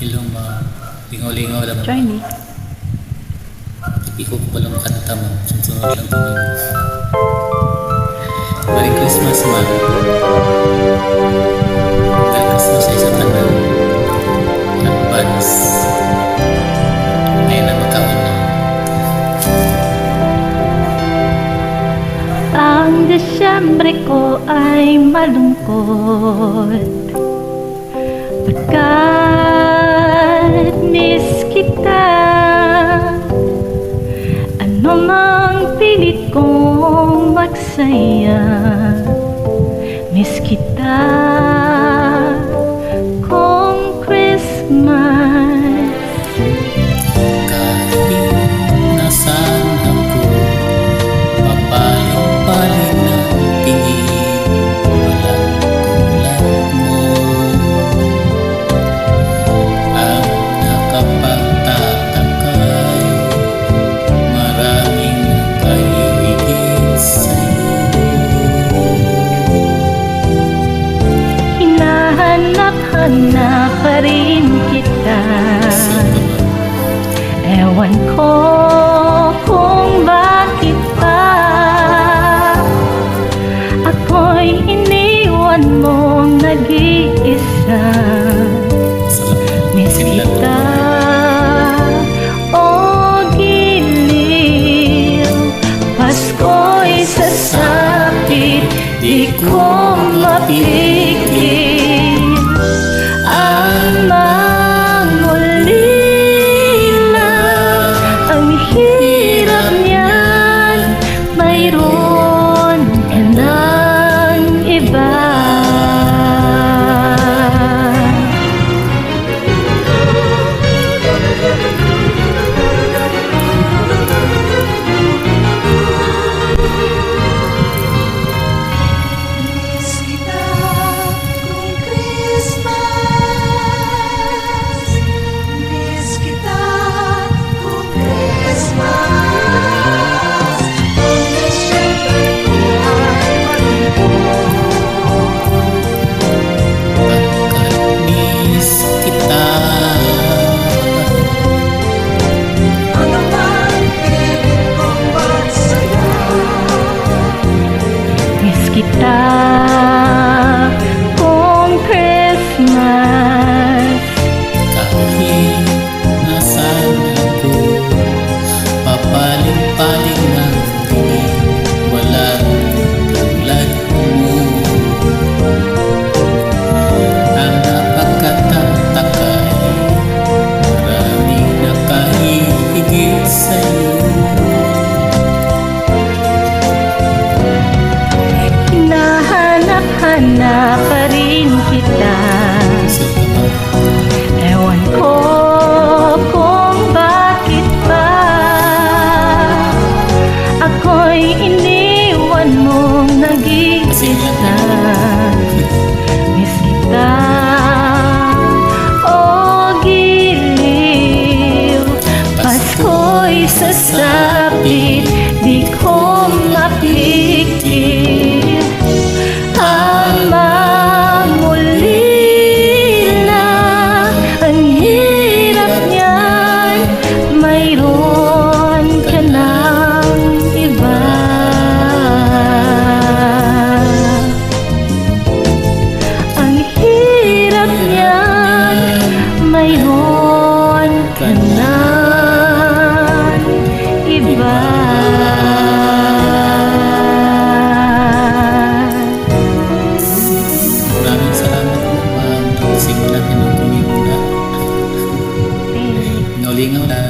Ilong ma lingaw-lingaw lang. Johnny. Ikaw ko palang kanta mo. Sunod lang tuloy mo. Merry Christmas, ma. Merry Christmas sa isang tanan. Advance. Ngayon na magkawan na. Ang Desyembre ko ay malungkot pagkat miss kita. Ano mang pilit kong magsaya, miss kita. Kung Christmas Kahit nasaan ako, papaling-paling ng tingin, walang tulad mo. Ang nakapagtatakay, maraming nakahihigit sa'yo. hinahanap-hanap pa rin kita. Ewan ko kung bakit pa ako'y iniwan mong nag-iisa. Miss kita, o giliw. Pasko'y sasapit, di ko mapigil ang mangulila. Ang hirap niyan, mayroon ka ng iba. Miss kita kung Christmas. Miss kita kung Christmas. Ang Desyembre ko ay malungkot Pagkat miss kita, ano man pilit kong magsaya. Miss kita kung Christmas. kahit nasaan ako, papaling-paling ng tingin, walang tulad mo. Ang napagkatatakay, maraming nakahihigit sa'yo. Hinahanap-hanap pa rin kita. Ewan ko kung bakit ba ako'y iniwan mong nag-iisa. Miss kita, o giliw. Pasko'y sasapit, di ko mapigil ang mangulila. Ang hirap niyan, mayroon ka ng iba. Ang hirap niyan, mayroon ka ng iba. Maraming salamat po, ma'am. Nagsimulan niyo ng tumingin na. Lingaw-lingaw na.